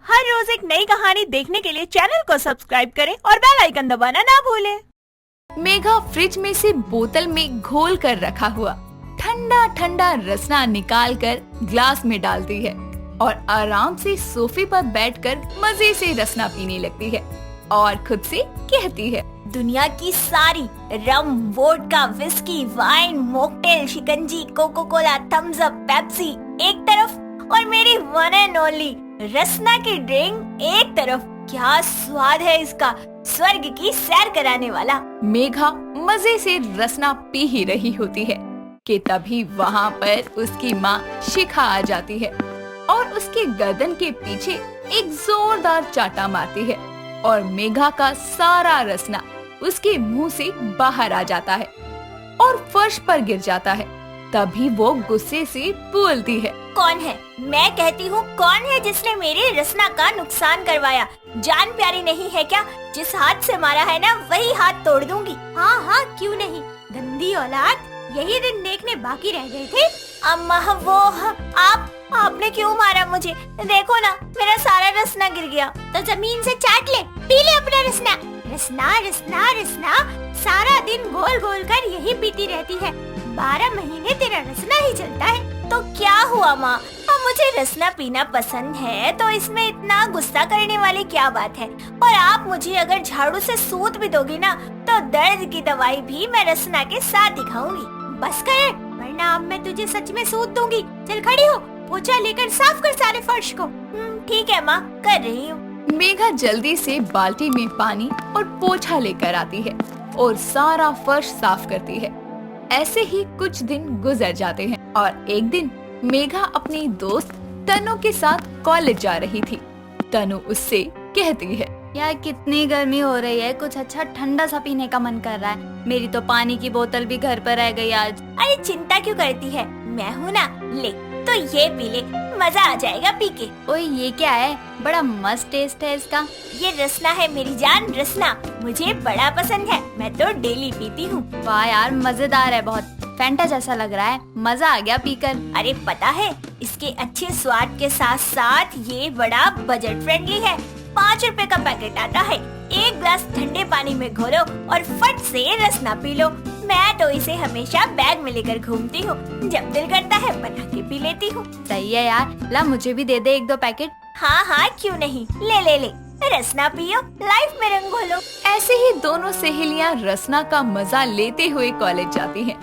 हर रोज एक नई कहानी देखने के लिए चैनल को सब्सक्राइब करें और बेल आइकन दबाना ना भूलें। मेघा फ्रिज में से बोतल में घोल कर रखा हुआ ठंडा ठंडा रसना निकाल कर ग्लास में डालती है और आराम से सोफे पर बैठकर मजे से रसना पीने लगती है और खुद से कहती है, दुनिया की सारी rum, vodka, whisky, wine, mocktail, शिकंजी, Coca Cola, Thums Up, Pepsi एक तरफ और मेरी वन एंड ओनली रसना की ड्रिंक एक तरफ। क्या स्वाद है इसका, स्वर्ग की सैर कराने वाला। मेघा मजे से रसना पी ही रही होती है कि तभी वहाँ पर उसकी माँ शिखा आ जाती है और उसके गर्दन के पीछे एक जोरदार चाटा मारती है और मेघा का सारा रसना उसके मुंह से बाहर आ जाता है और फर्श पर गिर जाता है। तभी वो गुस्से से बोलती है, कौन है? मैं कहती हूँ कौन है जिसने मेरे रसना का नुकसान करवाया? जान प्यारी नहीं है क्या? जिस हाथ से मारा है ना वही हाथ तोड़ दूंगी। हाँ हाँ क्यों नहीं, गंदी औलाद, यही दिन देखने बाकी रह गए थे। अम्मा वो आपने क्यों मारा मुझे? देखो ना मेरा सारा रसना गिर गया। तो जमीन से चाट ले, पी ले अपना रसना। रसना रसना रसना सारा दिन गोल गोल कर यही पीती रहती है। 12 महीने तेरा रसना ही चलता है। तो क्या हुआ माँ? अब मुझे रसना पीना पसंद है तो इसमें इतना गुस्सा करने वाली क्या बात है? और आप मुझे अगर झाड़ू से सूत भी दोगी ना तो दर्द की दवाई भी मैं रसना के साथ ही खाऊंगी। बस कर, वरना अब मैं तुझे सच में सूत दूंगी। चल खड़ी हो, पोछा लेकर साफ कर सारे फर्श को। ठीक है माँ, कर रही हूँ। मेघा जल्दी से बाल्टी में पानी और पोछा लेकर आती है और सारा फर्श साफ करती है। ऐसे ही कुछ दिन गुजर जाते हैं और एक दिन मेघा अपनी दोस्त तनु के साथ कॉलेज जा रही थी। तनु उससे कहती है, यार कितनी गर्मी हो रही है, कुछ अच्छा ठंडा सा पीने का मन कर रहा है। मेरी तो पानी की बोतल भी घर पर रह गई आज। अरे चिंता क्यों करती है, मैं हूँ ना। ले तो ये पी ले, मजा आ जाएगा पी के। ओए ये क्या है, बड़ा मस्त टेस्ट है इसका। ये रसना है मेरी जान, रसना मुझे बड़ा पसंद है, मैं तो डेली पीती हूँ। वाह यार मजेदार है, बहुत फैंटा जैसा लग रहा है, मजा आ गया पीकर। अरे पता है इसके अच्छे स्वाद के साथ साथ ये बड़ा बजट फ्रेंडली है। 5 रुपए का पैकेट आता है, एक ग्लास ठंडे पानी में घोलो और फट से रसना पी लो। मैं तो इसे हमेशा बैग में लेकर घूमती हूँ, जब दिल करता है बना के पी लेती हूँ। सही है यार, ला मुझे भी दे दे 1-2 पैकेट। हाँ हाँ क्यों नहीं, ले ले ले, रसना पियो, लाइफ में रंग घोलो। ऐसे ही दोनों सहेलियां रसना का मजा लेते हुए कॉलेज जाती हैं।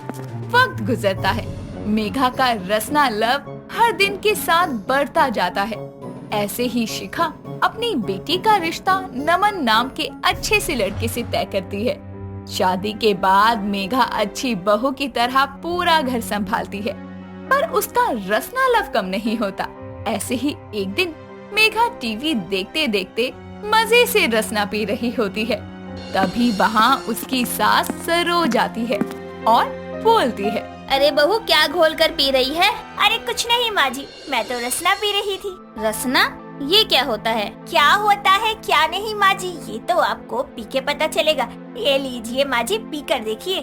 वक्त गुजरता है, मेघा का रसना लव हर दिन के साथ बढ़ता जाता है। ऐसे ही शिखा अपनी बेटी का रिश्ता नमन नाम के अच्छे से लड़के से तय करती है। शादी के बाद मेघा अच्छी बहू की तरह पूरा घर संभालती है, पर उसका रसना लव कम नहीं होता। ऐसे ही एक दिन मेघा टीवी देखते देखते मजे से रसना पी रही होती है। तभी वहाँ उसकी सास सरोज आती है और बोलती है, अरे बहू क्या घोल कर पी रही है? अरे कुछ नहीं माँ जी, मैं तो रसना पी रही थी। रसना? ये क्या होता है? क्या होता है क्या नहीं माँ जी, ये तो आपको पी के पता चलेगा। ये लीजिए माँ जी, पी कर देखिए।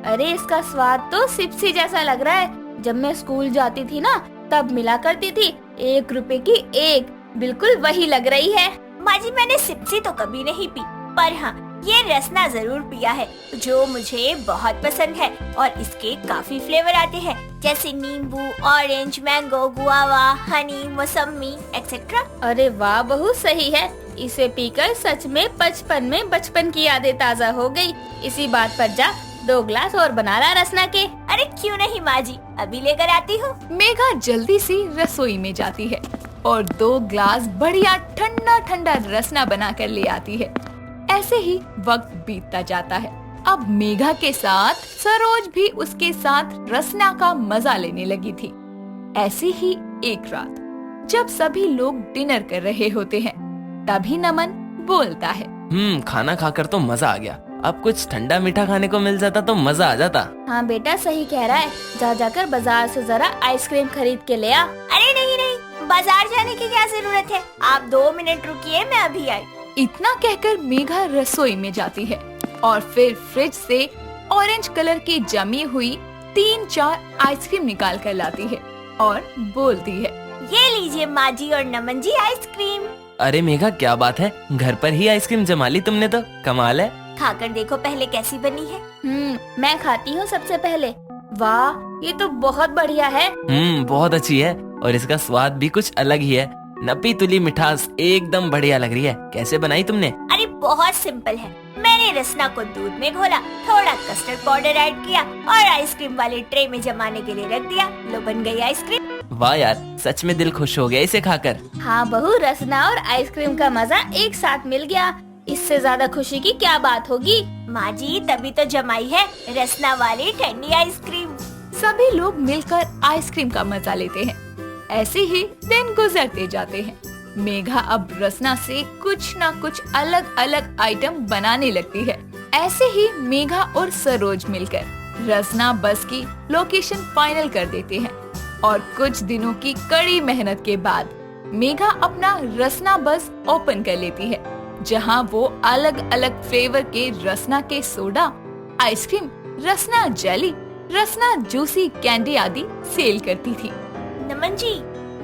अरे इसका स्वाद तो सिप्सी जैसा लग रहा है। जब मैं स्कूल जाती थी ना तब मिला करती थी, 1 रुपए की एक, बिल्कुल वही लग रही है। माँ जी मैंने सिप्सी तो कभी नहीं पी, पर हाँ ये रसना जरूर पिया है, जो मुझे बहुत पसंद है। और इसके काफी फ्लेवर आते हैं, जैसे नींबू, ऑरेंज, मैंगो, गुआवा, हनी, मौसमी एक्सेट्रा। अरे वाह बहू, सही है। इसे पीकर सच में बचपन की यादें ताज़ा हो गई। इसी बात पर जा 2 ग्लास और बना ला रसना के। अरे क्यों नहीं माँ जी, अभी लेकर आती हूँ। मेघा जल्दी से रसोई में जाती है और 2 ग्लास बढ़िया ठंडा ठंडा रसना बना कर ले आती है। ऐसे ही वक्त बीतता जाता है। अब मेघा के साथ सरोज भी उसके साथ रसना का मजा लेने लगी थी। ऐसे ही एक रात जब सभी लोग डिनर कर रहे होते हैं, तभी नमन बोलता है, खाना खाकर तो मजा आ गया, अब कुछ ठंडा मीठा खाने को मिल जाता तो मजा आ जाता। हाँ बेटा सही कह रहा है, जा जाकर बाजार से जरा आइसक्रीम खरीद के ले आ। अरे नहीं नहीं, बाजार जाने की क्या जरूरत है, आप 2 मिनट रुकिए, मैं अभी आई। इतना कहकर मेघा रसोई में जाती है और फिर फ्रिज से ऑरेंज कलर की जमी हुई 3-4 आइसक्रीम निकाल कर लाती है और बोलती है, ये लीजिए माँ जी और नमन जी आइसक्रीम। अरे मेघा क्या बात है, घर पर ही आइसक्रीम जमा ली तुमने तो, कमाल है। खाकर देखो पहले कैसी बनी है। मैं खाती हूँ सबसे पहले। वाह, ये तो बहुत बढ़िया है। बहुत अच्छी है और इसका स्वाद भी कुछ अलग ही है। नपी तुली मिठास एकदम बढ़िया लग रही है। कैसे बनाई तुमने? अरे बहुत सिंपल है। मैंने रसना को दूध में घोला, थोड़ा कस्टर्ड पाउडर ऐड किया और आइसक्रीम वाले ट्रे में जमाने के लिए रख दिया। लो बन गई आइसक्रीम। वाह यार, सच में दिल खुश हो गया इसे खाकर। हाँ बहू, रसना और आइसक्रीम का मजा एक साथ मिल गया। इससे ज्यादा खुशी की क्या बात होगी। माँ जी तभी तो जमाई है रसना वाली ठंडी आइसक्रीम। सभी लोग मिलकर आइसक्रीम का मजा लेते हैं। ऐसे ही दिन गुजरते जाते हैं। मेघा अब रसना से कुछ न कुछ अलग अलग आइटम बनाने लगती है। ऐसे ही मेघा और सरोज मिलकर रसना बस की लोकेशन फाइनल कर देते हैं और कुछ दिनों की कड़ी मेहनत के बाद मेघा अपना रसना बस ओपन कर लेती है, जहां वो अलग अलग फ्लेवर के रसना के सोडा, आइसक्रीम, रसना जेली, रसना जूसी कैंडी आदि सेल करती थी। नमन जी,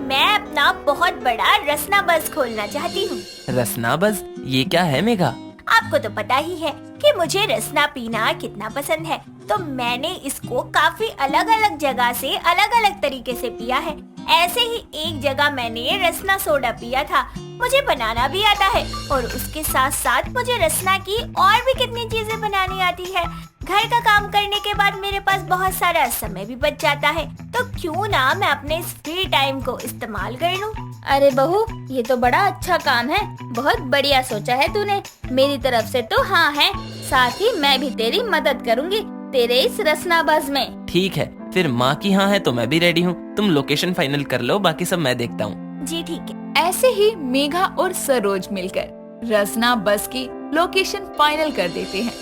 मैं अपना बहुत बड़ा रसना बस खोलना चाहती हूँ। रसना बस, ये क्या है मेघा? आपको तो पता ही है कि मुझे रसना पीना कितना पसंद है, तो मैंने इसको काफी अलग अलग जगह से अलग अलग तरीके से पिया है। ऐसे ही एक जगह मैंने रसना सोडा पिया था। मुझे बनाना भी आता है और उसके साथ साथ मुझे रसना की और भी कितनी चीजें बनानी आती है। घर का काम करने के बाद मेरे पास बहुत सारा समय भी बच जाता है, तो क्यों ना मैं अपने इस फ्री टाइम को इस्तेमाल कर लूं। अरे बहू, ये तो बड़ा अच्छा काम है। बहुत बढ़िया सोचा है तूने। मेरी तरफ से तो हाँ है, साथ ही मैं भी तेरी मदद करूँगी तेरे इस रसना बस में। ठीक है, फिर माँ की हाँ है तो मैं भी रेडी हूँ। तुम लोकेशन फाइनल कर लो, बाकी सब मैं देखता हूँ। जी ठीक है। ऐसे ही मेघा और सरोज मिलकर रसना बस की लोकेशन फाइनल कर देते हैं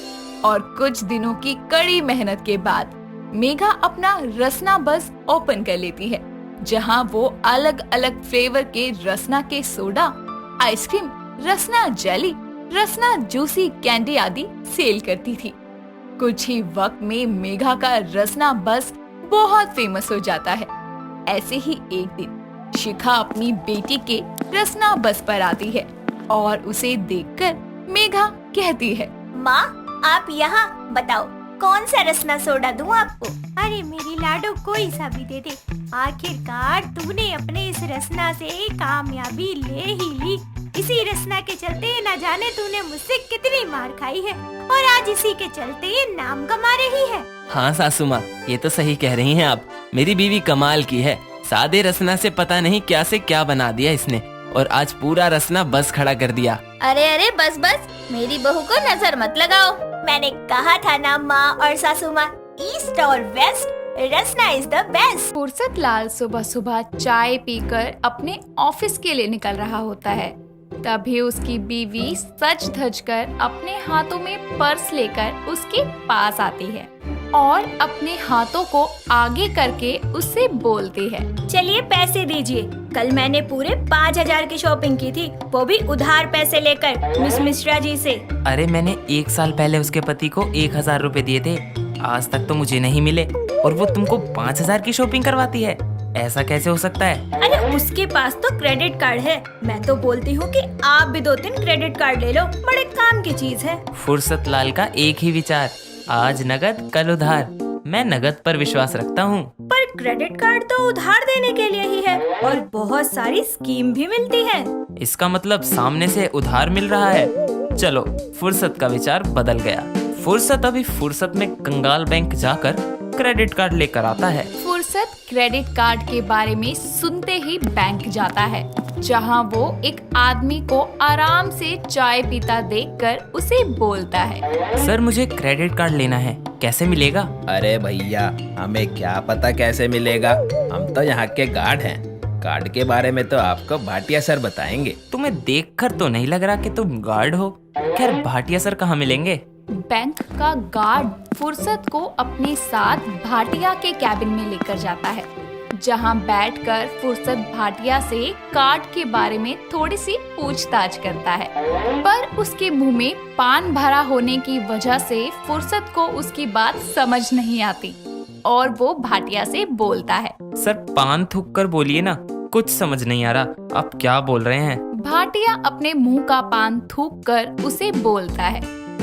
और कुछ दिनों की कड़ी मेहनत के बाद मेघा अपना रसना बस ओपन कर लेती है, जहां वो अलग अलग फ्लेवर के रसना के सोडा, आइसक्रीम, रसना जेली, रसना जूसी कैंडी आदि सेल करती थी। कुछ ही वक्त में मेघा का रसना बस बहुत फेमस हो जाता है। ऐसे ही एक दिन शिखा अपनी बेटी के रसना बस पर आती है और उसे देखकर मेघा कहती है, माँ आप यहाँ बताओ कौन सा रसना सोडा दूँ आपको। अरे मेरी लाडो, कोई सा भी दे दे। आखिरकार तूने अपने इस रसना से कामयाबी ले ही ली। इसी रसना के चलते न जाने तूने मुझसे कितनी मार खाई है और आज इसी के चलते ये नाम कमा रही है। हाँ सासू माँ, ये तो सही कह रही हैं आप। मेरी बीवी कमाल की है। सादे रसना से पता नहीं क्या से क्या बना दिया इसने और आज पूरा रसना बस खड़ा कर दिया। अरे अरे बस बस, मेरी बहू को नजर मत लगाओ। मैंने कहा था ना माँ और सासू माँ, ईस्ट और west Rasna is the best. फुर्सत लाल सुबह सुबह चाय पीकर अपने ऑफिस के लिए निकल रहा होता है। तभी उसकी बीवी सज धज कर अपने हाथों में पर्स लेकर उसके पास आती है और अपने हाथों को आगे करके उससे बोलती है, चलिए पैसे दीजिए। कल मैंने पूरे 5,000 की शॉपिंग की थी, वो भी उधार पैसे लेकर मिस मिश्रा जी से। अरे मैंने 1 साल पहले उसके पति को 1,000 रुपए दिए थे, आज तक तो मुझे नहीं मिले और वो तुमको 5,000 की शॉपिंग करवाती है। ऐसा कैसे हो सकता है? अरे उसके पास तो क्रेडिट कार्ड है। मैं तो बोलती हूँ कि आप भी 2-3 क्रेडिट कार्ड ले लो, बड़े काम की चीज है। फुर्सत लाल का एक ही विचार, आज नगद कल उधार। मैं नगद पर विश्वास रखता हूँ। पर क्रेडिट कार्ड तो उधार देने के लिए ही है और बहुत सारी स्कीम भी मिलती है। इसका मतलब सामने से उधार मिल रहा है। चलो, फुर्सत का विचार बदल गया। फुर्सत अभी फुर्सत में कंगाल बैंक जाकर क्रेडिट कार्ड लेकर आता है। फुर्सत क्रेडिट कार्ड के बारे में सुनते ही बैंक जाता है, जहां वो एक आदमी को आराम से चाय पीता देखकर उसे बोलता है, सर मुझे क्रेडिट कार्ड लेना है, कैसे मिलेगा? अरे भैया, हमें क्या पता कैसे मिलेगा, हम तो यहाँ के गार्ड हैं। कार्ड के बारे में तो आपको भाटिया सर बताएंगे। तुम्हें देखकर तो नहीं लग रहा कि तुम गार्ड हो। खैर भाटिया सर कहाँ मिलेंगे? बैंक का गार्ड फुर्सत को अपने साथ भाटिया के कैबिन में लेकर जाता है, जहां बैठकर फुर्सत भाटिया से कार्ड के बारे में थोड़ी सी पूछताछ करता है, पर उसके मुंह में पान भरा होने की वजह से फुर्सत को उसकी बात समझ नहीं आती और वो भाटिया से बोलता है, सर पान थूक कर बोलिए ना, कुछ समझ नहीं आ रहा आप क्या बोल रहे हैं। भाटिया अपने मुंह का पान थूक कर उसे बोलता है।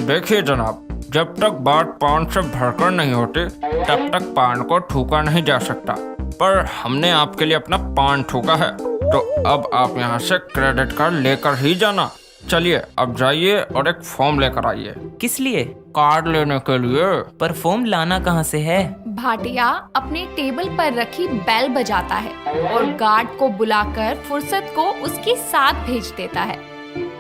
देखिए जनाब, जब तक बात पान से भरकर नहीं होती तब तक पान को थूका नहीं जा सकता, पर हमने आपके लिए अपना पान थूका है, तो अब आप यहाँ से क्रेडिट कार्ड लेकर ही जाना। चलिए अब जाइए और एक फॉर्म लेकर आइए। किस लिए? कार्ड लेने के लिए। पर फॉर्म लाना कहाँ से है? भाटिया अपने टेबल पर रखी बेल बजाता है और गार्ड को बुलाकर फुर्सत को उसके साथ भेज देता है।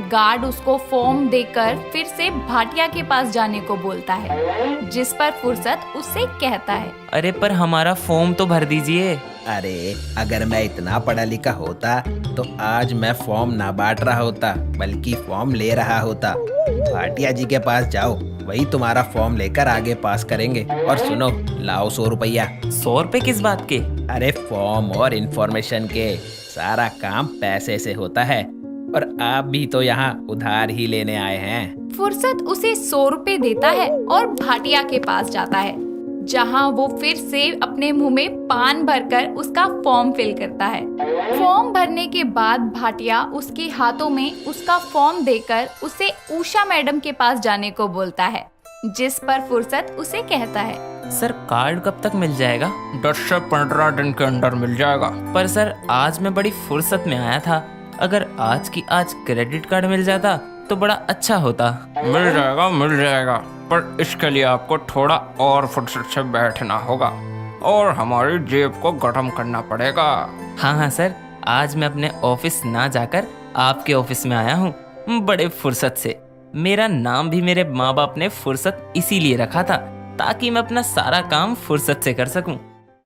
गार्ड उसको फॉर्म देकर फिर से भाटिया के पास जाने को बोलता है, जिस पर फुर्सत उससे कहता है, अरे पर हमारा फॉर्म तो भर दीजिए। अरे अगर मैं इतना पढ़ा लिखा होता तो आज मैं फॉर्म ना बांट रहा होता बल्कि फॉर्म ले रहा होता। भाटिया जी के पास जाओ, वही तुम्हारा फॉर्म लेकर आगे पास करेंगे। और सुनो, लाओ 100 रुपया। 100 रुपए किस बात के? अरे फॉर्म और इन्फॉर्मेशन के, सारा काम पैसे से होता है और आप भी तो यहाँ उधार ही लेने आए हैं। फुर्सत उसे 100 रुपए देता है और भाटिया के पास जाता है, जहाँ वो फिर से अपने मुंह में पान भरकर उसका फॉर्म फिल करता है। फॉर्म भरने के बाद भाटिया उसके हाथों में उसका फॉर्म देकर उसे उषा मैडम के पास जाने को बोलता है, जिस पर फुर्सत उसे कहता है, सर कार्ड कब तक मिल जाएगा? 10 से 15 दिन के अंदर मिल जाएगा। पर सर आज मैं बड़ी फुर्सत में आया था, अगर आज की आज क्रेडिट कार्ड मिल जाता तो बड़ा अच्छा होता। मिल जाएगा, पर इसके लिए आपको थोड़ा और फुर्सत से बैठना होगा और हमारी जेब को गर्म करना पड़ेगा। हाँ सर, आज मैं अपने ऑफिस ना जाकर आपके ऑफिस में आया हूँ, बड़े फुर्सत से। मेरा नाम भी मेरे माँ बाप ने फुर्सत इसीलिए रखा था ताकि मैं अपना सारा काम फुर्सत से कर सकूं।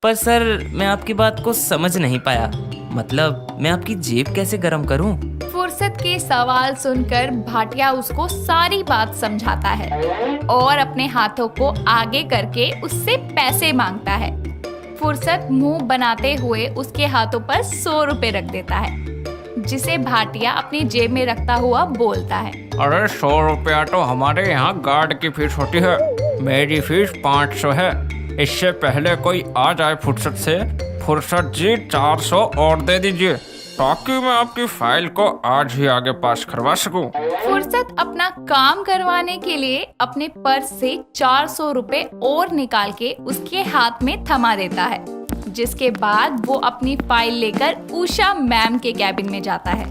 पर सर मैं आपकी बात को समझ नहीं पाया, मतलब मैं आपकी जेब कैसे गर्म करूं? फुर्सत के सवाल सुनकर भाटिया उसको सारी बात समझाता है और अपने हाथों को आगे करके उससे पैसे मांगता है। फुर्सत मुंह बनाते हुए उसके हाथों पर 100 रुपए रख देता है, जिसे भाटिया अपनी जेब में रखता हुआ बोलता है, अरे 100 रुपया तो हमारे यहाँ गार्ड की फीस होती है, मेरी फीस 500 है। इससे पहले कोई आ जाए फुर्सत से, फुर्सत जी 400 और दे दीजिए ताकि मैं आपकी फाइल को आज ही आगे पास करवा सकूं। फुर्सत अपना काम करवाने के लिए अपने पर्स से 400 रुपए और निकाल के उसके हाथ में थमा देता है, जिसके बाद वो अपनी फाइल लेकर उषा मैम के कैबिन में जाता है,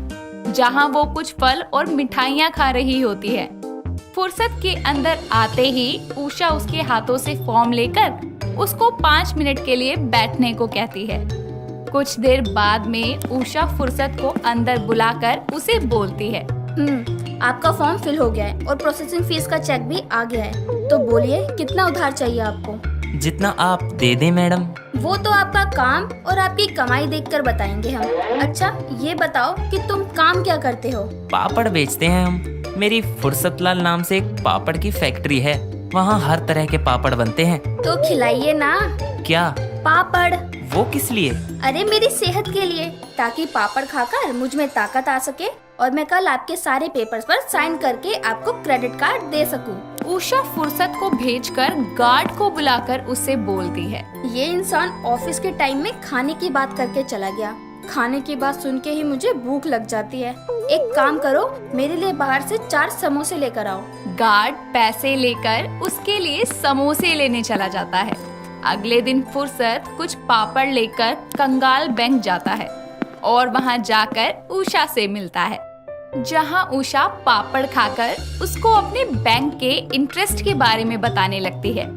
जहां वो कुछ फल और मिठाइयां खा रही होती है। फुर्सत के अंदर आते ही उषा उसके हाथों से फॉर्म लेकर उसको 5 मिनट के लिए बैठने को कहती है। कुछ देर बाद में उषा फुर्सत को अंदर बुलाकर उसे बोलती है, आपका फॉर्म फिल हो गया है और प्रोसेसिंग फीस का चेक भी आ गया है, तो बोलिए कितना उधार चाहिए आपको? जितना आप दे दें मैडम। वो तो आपका काम और आपकी कमाई देखकर बताएंगे हम। अच्छा ये बताओ कि तुम काम क्या करते हो? पापड़ बेचते हैं हम। मेरी फुर्सतलाल नाम से एक पापड़ की फैक्ट्री है, वहाँ हर तरह के पापड़ बनते हैं। तो खिलाइए ना। क्या? पापड़। वो किस लिए? अरे मेरी सेहत के लिए, ताकि पापड़ खाकर मुझ में ताकत आ सके और मैं कल आपके सारे पेपर्स पर साइन करके आपको क्रेडिट कार्ड दे सकूं। उषा फुर्सत को भेजकर गार्ड को बुलाकर उससे बोलती है, ये इंसान ऑफिस के टाइम में खाने की बात करके चला गया। खाने की बात सुन के ही मुझे भूख लग जाती है। एक काम करो, मेरे लिए बाहर से 4 समोसे लेकर आओ। गार्ड पैसे लेकर उसके लिए समोसे लेने चला जाता है। अगले दिन फुर्सत कुछ पापड़ लेकर कंगाल बैंक जाता है और वहां जाकर उषा से मिलता है, जहां उषा पापड़ खाकर उसको अपने बैंक के इंटरेस्ट के बारे में बताने लगती है,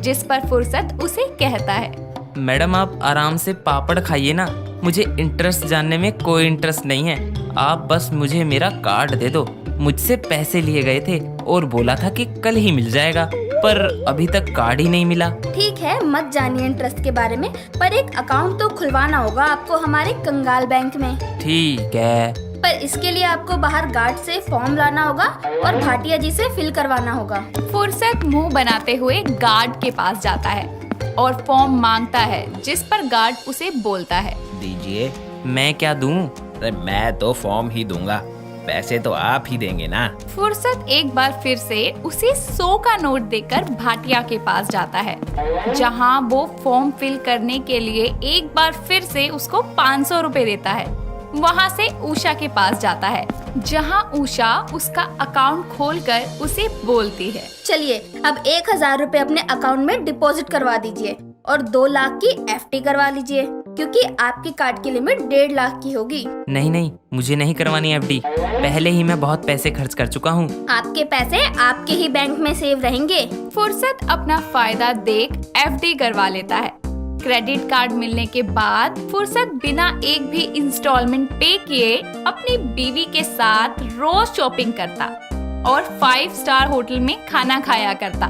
जिस पर फुर्सत उसे कहता है, मैडम आप आराम से पापड़ खाइए ना, मुझे इंटरेस्ट जानने में कोई इंटरेस्ट नहीं है। आप बस मुझे मेरा कार्ड दे दो। मुझसे पैसे लिए गए थे और बोला था कि कल ही मिल जाएगा, पर अभी तक कार्ड ही नहीं मिला। ठीक है, मत जानिए इंटरेस्ट के बारे में, पर एक अकाउंट तो खुलवाना होगा आपको हमारे कंगाल बैंक में। ठीक है, पर इसके लिए आपको बाहर गार्ड से फॉर्म लाना होगा और भाटिया जी से फिल करवाना होगा। फुर्सत मुंह बनाते हुए गार्ड के पास जाता है और फॉर्म मांगता है, जिस पर गार्ड उसे बोलता है, दीजिए। मैं क्या दूं? अरे मैं तो फॉर्म ही दूंगा, पैसे तो आप ही देंगे ना। फुर्सत एक बार फिर से उसे 100 का नोट देकर भाटिया के पास जाता है, जहां वो फॉर्म फिल करने के लिए एक बार फिर से उसको 500 रुपए देता है। वहां से उषा के पास जाता है, जहां उषा उसका अकाउंट खोलकर उसे बोलती है, चलिए अब 1000 रुपए अपने अकाउंट में डिपॉजिट करवा दीजिए और 2 लाख की FD करवा लीजिए, क्योंकि आपकी कार्ड की लिमिट 1.5 लाख की होगी। नहीं नहीं, मुझे नहीं करवानी FD। पहले ही मैं बहुत पैसे खर्च कर चुका हूँ। आपके पैसे आपके ही बैंक में सेव रहेंगे। फुर्सत अपना फायदा देख FD करवा लेता है। क्रेडिट कार्ड मिलने के बाद फुर्सत बिना एक भी इंस्टॉलमेंट पे किए अपनी बीवी के साथ रोज शॉपिंग करता और 5 स्टार होटल में खाना खाया करता,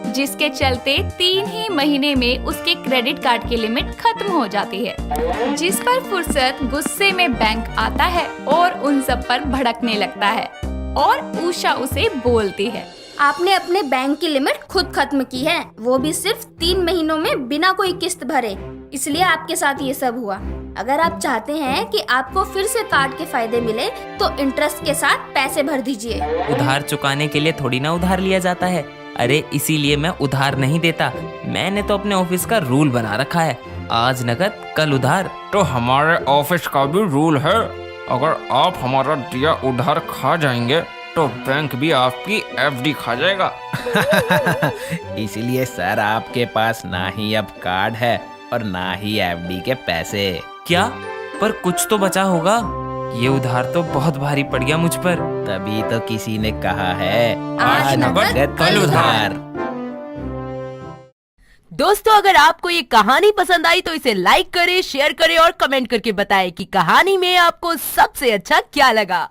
जिसके चलते 3 ही महीने में उसके क्रेडिट कार्ड की लिमिट खत्म हो जाती है। जिस पर फुर्सत गुस्से में बैंक आता है और उन सब पर भड़कने लगता है और उषा उसे बोलती है, आपने अपने बैंक की लिमिट खुद खत्म की है, वो भी सिर्फ 3 महीनों में बिना कोई किस्त भरे, इसलिए आपके साथ ये सब हुआ। अगर आप चाहते हैं कि आपको फिर से कार्ड के फायदे मिले तो इंटरेस्ट के साथ पैसे भर दीजिए। उधार चुकाने के लिए थोड़ी ना उधार लिया जाता है। अरे इसीलिए मैं उधार नहीं देता। मैंने तो अपने ऑफिस का रूल बना रखा है, आज नकद कल उधार। तो हमारे ऑफिस का भी रूल है, अगर आप हमारा दिया उधार खा जाएंगे तो बैंक भी आपकी FD खा जाएगा। इसलिए सर आपके पास ना ही अब कार्ड है और ना ही FD के पैसे। क्या? पर कुछ तो बचा होगा। ये उधार तो बहुत भारी पड़ गया मुझ पर। तभी तो किसी ने कहा है आज नकद कल उधार। दोस्तों, अगर आपको ये कहानी पसंद आई तो इसे लाइक करें, शेयर करें और कमेंट करके बताएं कि कहानी में आपको सबसे अच्छा क्या लगा।